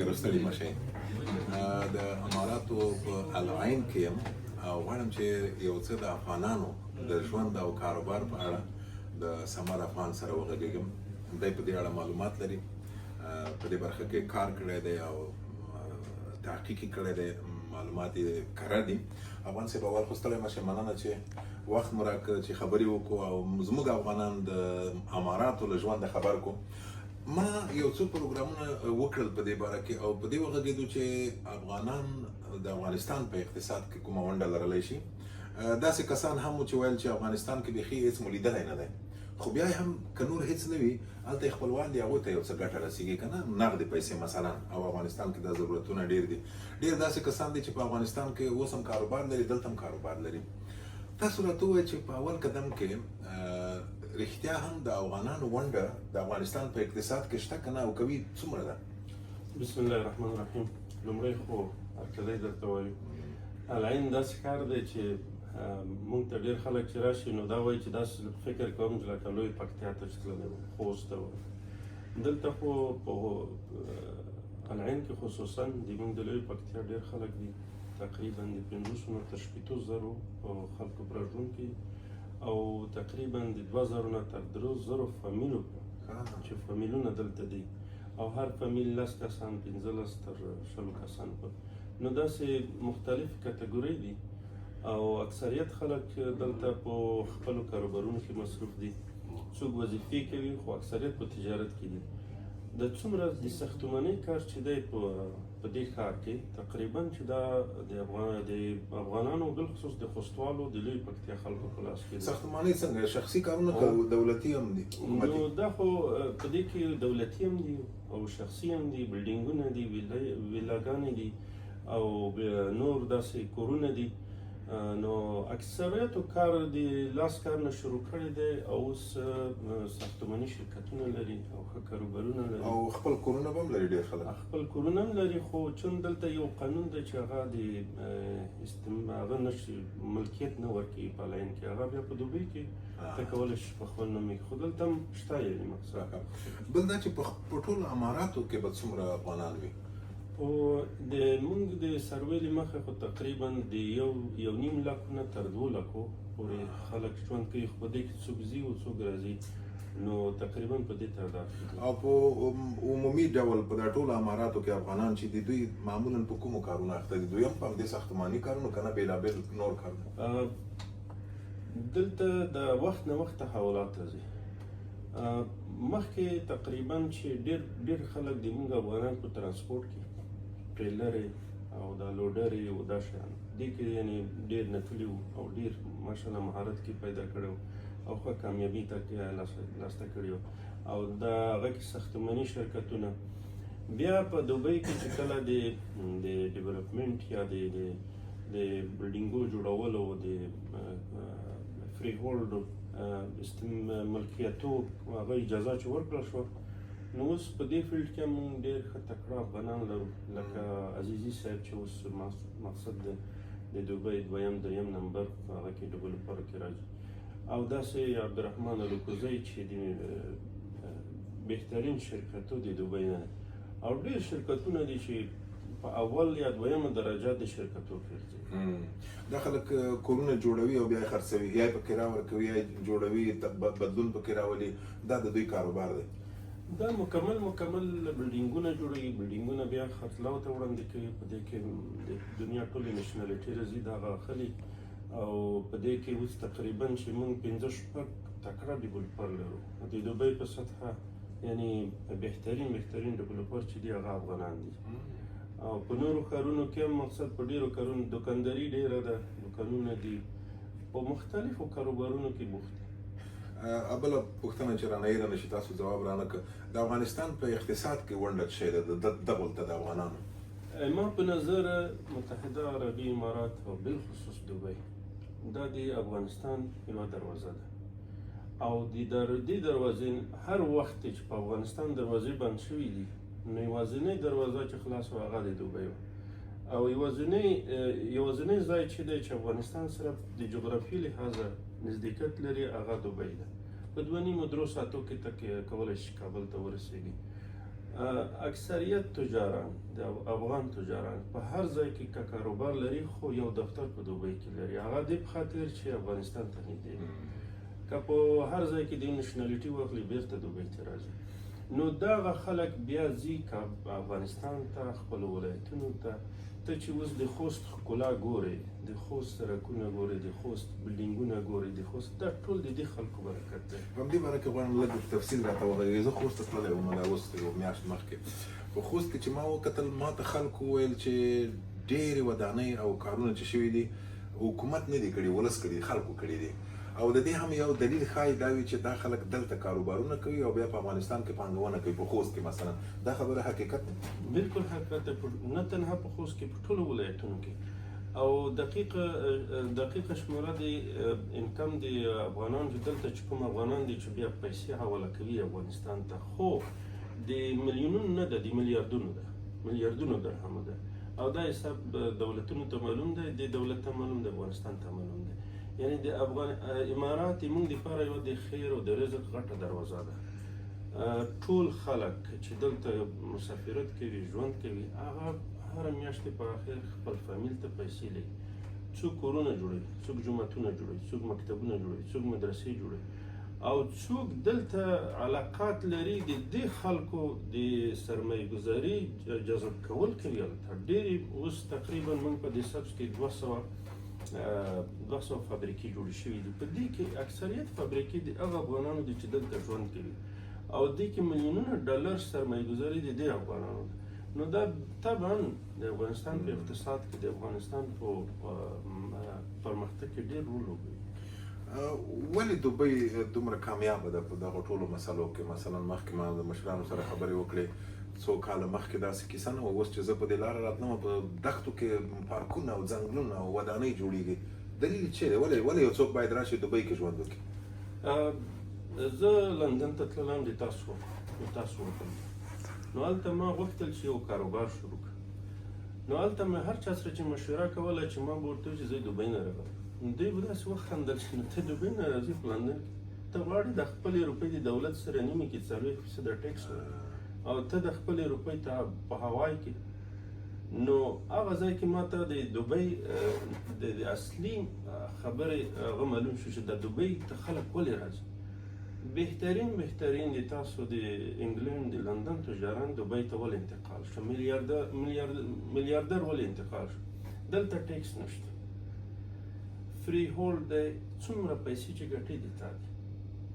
ګرستړي مشي د اماراتو په العین کې یم او غواړم چې یو څه د افغانانو د ژوند او کاروبار په اړه د سمر افغان سره وغږیږم. دی په دې اړه معلومات لري، په دې برخه کې کار کړی دی او تحقیق یې کړی دی، معلومات یې کره دي. افغان صاحب اول خو ستړی مشه، مننه چې وخت مو راکړ چې خبرې وکړو او زموږ افغانان د اماراتو له ژونده خبر کړو. ما یو څو پروګرامونه وکړل په دې باره کې او په دې وغږېدو چې افغانان د افغانستان په اقتصاد کې کومه ونډه لرلی شي. داسې کسان هم وو چې ویل چې افغانستان کې بیخي هېڅ مو لیدلی نه دی، خو بیا هم که نور هېڅ نه وي هلته یې خپلوان دي، هغوی ته یو څه ګټه رسېږي که نه، نغدې پیسې مثلا. او افغانستان کې دا ضرورتونه ډېر دي. ډېر داسې کسان دي چې په افغانستان کې اوس هم کاروبار لري، دلته هم کاروبار لري. تاسو راته ووایئ چې په اول قدم کې رښتیا هم د افغانانو ونډه د افغانستان په اقتصاد کې شته که نه، او کوي څومره ده؟ بسم الله الرحمن الرحیم. لومړی خو هرکلی درته وایو، العین داسې کار دی چې موږ ته ډېر خلک چې راشي نو دا وایي چې داسې فکر کوم چې لکه لوی پکتیا ته چې تللی وم، خوست ته وم. دلته خو په العین کې خصوصا د موږ د لوی پکتیا ډېر خلک دي، تقریبا د 500 نه تر 600,000 خلکو په راټون کې، او تقریبا د 2000 نه تر 3000 فامیلو چې فامیلونه دلته دي، او هر فامیل 10 کسان 15 تر 20 کسان په نو داسې مختلف کټګورۍ دي. او اکثریت خلک دلته په خپلو کاروبارونو کې مصروف دي، څوک وظیفې کوي خو اکثریت په تجارت کې دي. د څومره د ساختمانۍ کار چې دی په دې ښار کې تقریبا چې دا د افغانانو بالخصوص د خوستوالو د لوی پکتیا خلکو په لاس کې دي. ساختمانۍ څنګه شخصي کارونه که دولتي هم دي؟ نو دا خو په دې کې دولتي هم دي او شخصي هم دي، بلډینګونه دي، ویلاګانې دي او نور داسې کورونه دي. نو اکثریتو کار د لاس کار نه شروع کړی دی او اوس ساختماني شرکتونه لري او ښه کاروبارونه لري او خپل کورونه به هم لري. ډېر خلک خپل کورونه هم لري، خو چون دلته یو قانون دی چې هغه د هغه نشي ملکیت نه ورکوي په العین کې، هغه بیا په دوبۍ کې ته کولی شي په خپل نوم یې، خو دلته هم شته یعنې مقصد. بل دا چې په ټولو اماراتو کې به څومره افغانان وي؟ او د موږ د سروې له مخې خو تقریبا د 1.5 لک نه تر 2 لکو پورې خلک ژوند کوي، خو په دې کې څوک ځي او څوک راځي، نو تقریبا په دې تعداد کې. او په عمومي ډول په دا ټولو اماراتو کې افغانان چې دي دوی معمولا په کومو کارونو اخته دي؟ دوی هم په همدې ساختماني کارونو که نه بېلابېل نور کارونه؟ دلته د وخت نه وخت تحولات راځي. مخکې تقریبا چې ډېر خلک د موږ افغانان په ترانسپورټ کې ټریلرې او دا لوډرې او دا شیان دې کې یعنې ډېر نتلي وو او ډېر ماشاءالله مهارت کې پیدا کړی وو او ښه کامیابي ته لاسته کړې وو. او د هغه کې ساختماني شرکتونه بیا په دوبۍ کې چې کله د ډیولپمنټ یا د بلډینګو جوړولو او د فری هولډ ملکیتو هغه اجازه چې ورکړل شوه، نو اوس په دې فیلډ کې موږ ډېر ښه تکړه افغانان لرو، لکه عزیزي صاحب چې اوس مقصد د دوبۍ 2م 3م نمبر هغه کې ډیولپر کې راځي، او داسې عبدالرحمن الکوزی چې د بهترین شرکتو د دوبۍ نه، او ډېر شرکتونه دي چې په اول یا 2مه درجه د شرکتو کې راځي. دا خلک کورونه جوړوي او بیا یې خرڅوي، یا یې په کرا ورکوي یا یې جوړوي، بدلون پکې راولي، دا د دوی کاروبار دی. دا مکمل بلډینګونه جوړوي، بلډینګونه بیا خرڅلاو ته وړاندې کوي، په دې کې د دنیا ټولې نیشنالټي راځي دا هغه اخلي، او په دې کې اوس تقریبا چې موږ 5-6 تکړه ډیولپر لرو د دوبۍ په سطحه، یعنې بهترین ډیولپر چې دي هغه افغانان دي. او په نورو ښارونو کې هم مقصد په ډېرو کارونو دوکانداري ډېره ده، دوکانونه دي په مختلفو کاروبارونو کې بوخت دي. بله پوښتنه چې رانه هېره نه شي تاسو جواب رانه کړه، د افغانستان په اقتصاد کې ونډه څه شی ده دغلته د افغانانو؟ ما په نظر متحده عربي امارات او بالخصوص دوبۍ دا د افغانستان یوه دروازه ده، او د دې دروازې هر وخت چې په افغانستان دروازې بند شوي دي، نو یوازینۍ دروازه چې خلاص وه هغه د دوبۍ وه، او یوازینۍ ځای چې دی چې افغانستان سره د جغرافیې لحاظه نزدېکت لري هغه دوبۍ ده. په 2.5-3 ساعتو کې کولی شي کابل ته ورسېږي. اکثریت تجاران د افغان تجاران په هر ځای کې که کاروبار لري خو یو دفتر په دوبۍ کې لري، هغه دې په خاطر چې افغانستان ته نږدې وي. که په هر ځای کې د نشنالیټي واخلي بیرته دوبۍ ته راځي، نو دغه خلک بیا ځي که افغانستان ته خپلو ولایتونو ته. ته چې اوس د خوست ښکلا ګورې، د خوست سړکونه ګورې، د خوست بلډینګونه ګورې، د خوست دا ټول د دې خلکو برکت دی. په همدې باره کې غواړم لږ تفصیل راته وغږېږې. زه خوست ته تللی وم دا اوس یو میاشت مخکې. په خوست کې چې ما وکتل، ما ته خلکو ویل چې ډېرې ودانۍ او کارونه چې شوي دي حکومت نه دي کړي، ولس کړي، خلکو کړي دي. او د دې هم یو دلیل ښایي دا وي چې دا خلک دلته کاروبارونه کوي او بیا په افغانستان کې پانګونه کوي، په خوست کې مثلا. دا خبره حقیقت ده؟ بالکل حقیقت ده، نه تنها په خوست کې، په ټولو ولایتونو کې. او دقیقه شماره د انکم د افغانانو چې دلته چې کوم افغانان دي چې بیا پیسې حواله کوي افغانستان ته، خو د میلیونونو نه ده، د میلیاردونو ده، میلیاردونو درهمو ده. او دا حساب دولتونو ته معلوم دی، د دولت ته معلوم دی، افغانستان ته معلوم دی. یعنی د امارات موږ دپاره یو د خیر او د رزق غټه دروازه ده. ټول خلک چې دلته مسافرت کوي، ژوند کوي، هغه هره میاشت په اخر خپل فامیل ته پیسې لګي. څوک کورونه جوړوي، څوک جوماتونه جوړوي، څوک مکتبونه جوړوي، څوک مدرسې جوړوي، او څوک دلته علاقات لري د دې خلکو د سرمایه ګذاري جذب کول کوي. هلته ډېرې اوس تقریبا موږ په دې سبز کې 200 فابریکې جوړې شوي دي. په دې کې اکثریت فابریکې د هغه افغانانو دي چې دلته ژوند کوي، او دې کې میلیونونه ډالر سرمایه ګذاري د دې افغانانو ده. نو دا طبعا د افغانستان په اقتصاد کې، د افغانستان په پرمختګ کې ډېر رول لوبوي. ولې دوبۍ دومره کامیابه ده په دغه ټولو مسلو کې؟ مثلا مخکې ما د مشرانو سره خبرې وکړې، څو کاله مخکې داسې کیسه نه وه. اوس چې زه په دې لاره راتلم، په دښتو کې پارکونه او ځنګلونه او ودانۍ جوړېږي. دلیل چیرې دی؟ ولې یو څوک باید راشي دوبۍ کې ژوند وکړي؟ زه لندن ته تللم د تاسو وکړم، نو هلته ما غوښتل چې یو کاروبار شروع کړم. نو هلته مې هر چا سره چې مشوره کوله چې ما به ورته ویل چې زه دوبۍ نه راغلم، دوی به داسې وخندل چې نو ته دوبۍ نه راځې، په لندن کې ته غواړې د خپلې روپۍ د دولت سره نیمې کې 40% ټیکس او ته د خپلې روپۍ ته په هوای کې. نو هغه ځای کې ما ته د دوبۍ د اصلي خبرې هغه معلوم شو چې د دوبۍ ته خلک ولې راځي. بهترین د تاسو د انګلند د لندن تجاران دوبۍ ته ولې انتقال شو، میلیاردر ولې انتقال شو؟ دلته ټیکس نشته، فری هولډ دی، څومره پیسې چې ګټې دي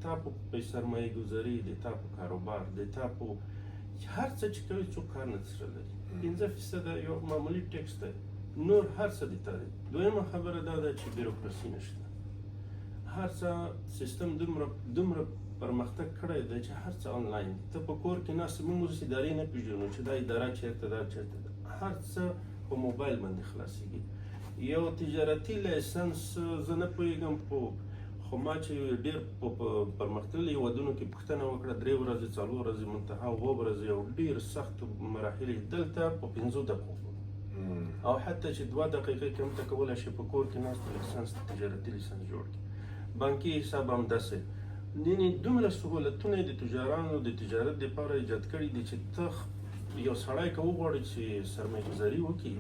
تا په سرمایه ګذاري دی، تا په کاروبار دی، تا په هر څه چې کوي، څوک کار نه سره لري. 15% یو معمولي ټیکس دی، نور هر څه دی تا دی. دویمه خبره دا ده چې بیروکراسي نشته. هر څه سیستم دومره پرمختګ کړی دی چې هر څه آنلاین دی. ته په کور کې ناست، موږ اوس ادارې نه پېژنو چې دا اداره چېرته ده، چېرته ده. هر څه په موبایل باندې خلاصېږي. یو تجارتي لایسنس زه نه پوهېږم، خو ما چې ډېر په پرمختللي هېوادونو کې پوښتنه وکړه، 3 ورځې 4 ورځې منتها 7 ورځې او ډېر سخت مراحل دلته په 5 دقیقو، او حتی چې 2 دقیقې کې هم ته کولی شې په کور کې ناست لیسنس، تجارتي لیسنس جوړ کړي. بانکي حساب هم داسې. یعنې دومره سهولتونه د تجارانو د تجارت دپاره ایجاد کړي دي چې ته یو سړی که وغواړي چې سرمایه ګذاري وکړي،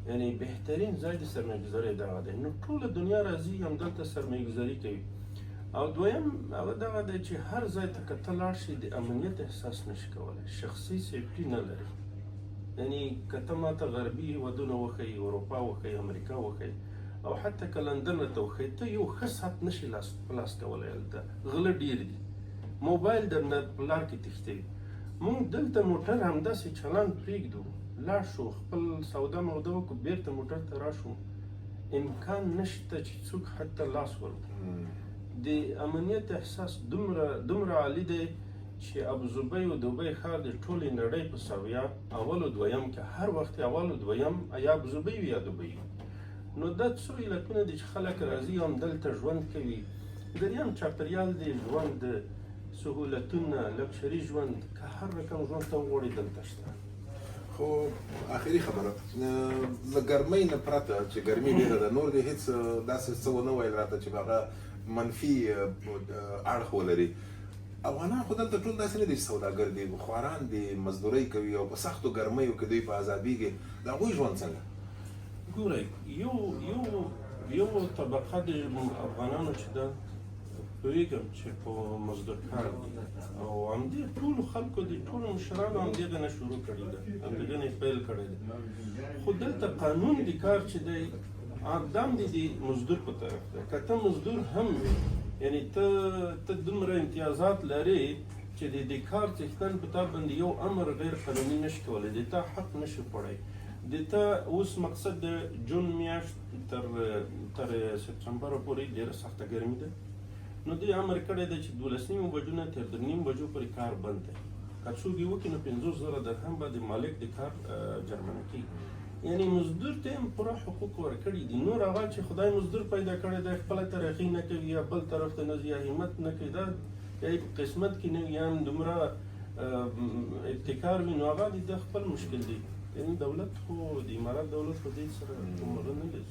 یعنی بهترین ځای د سرمایه ګذارۍ دغه دی. نو ټوله دنیا راځي همدلته سرمایه ګذاري کوي. او دویم هغه دغه دی چې هر ځای ته که ته لاړ شې د امنیت احساس نشي کولی، شخصي سیفټي نه لري. یعنی که ته ما ته غربي هېوادونه وښیي، اروپا وښیي، امریکا وښیي، او حتی که لندن راته وښیي، ته یو ښه ساعت نشي په لاس کولی. هلته غله ډېر دي، موبایل درنه په لار کې تښتوي. موږ دلته موټر همداسې چلان پرېږدو، لاړ شو خپل سودا موده وکړو، بېرته موټر ته راشو، امکان نشته چې څوک حتی لاس ورکړي. د امنیت احساس دومره عالي دی چې ابوظبي او دوبۍ ښار د ټولې نړۍ په سویه اول او دویم کې هر وخت اول او دویم یا ابوظبي وي یا دوبۍ وي. نو دا څو علتونه دي چې خلک راځي همدلته ژوند کوي. دریم چاپېریال دی، ژوند سهولتونه، لکشري ژوند، که هر رقم ژوند ته وغواړي دلته شته. خو آخري خبره له ګرمۍ نه پرته چې ګرمي ډېره ده، نور دې هېڅ داسې څه ونه ویل راته چې هغه منفي اړخ ولري. افغانان خو دلته ټول داسې نه دي چې سوداګر دي، خواران دي، مزدورۍ کوي او په سختو ګرمیو کې دوی په عذابېږي. د هغوی ژوند څنګه؟ ګورئ، یو طبقه د افغانانو چې ده پوهېږم چې په مزدور کار دي او همدې ټولو خلکو دي، ټولو مشرانو همدغه نه شروع کړې ده، همدغه نه پیل کړی ده. خو دلته قانون د کار چې دی دام دی د مزدور په طرف ده. که ته مزدور هم وي، یعنې ته دومره امتیازات لرې چې د کار څښتن په تا باندې یو امر غیر قانوني نشي کولی، د تا حق نشي خوړی. د تا اوس مقصد د جون میاشت تر سپتمبره پورې ډېره سخته ګرمي ده، نو دوی امر کړی دی چې 12 بجو نه تر 3 بجو پورې کار بند دی. که څوک یې وکړي نو 50,000 درهم به د مالک د کار جرمانه کېږي. یعنې مزدور ته هم پوره حقوق ورکړي دي. نور هغه چې خدای مزدور پیدا کړی دی خپله ترقي نه کوي یا بل طرف ته نه ځي یا همت نه کوي، دا یا په قسمت کې نه وي یا هم دومره ابتکار وي، نو هغه د خپل مشکل دی. یعنې دولت خو د امارات دولت خو دې سره کومه نه لري.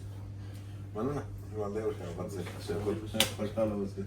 مننه ژوندی اوسئ. خوشحاله اوسئ.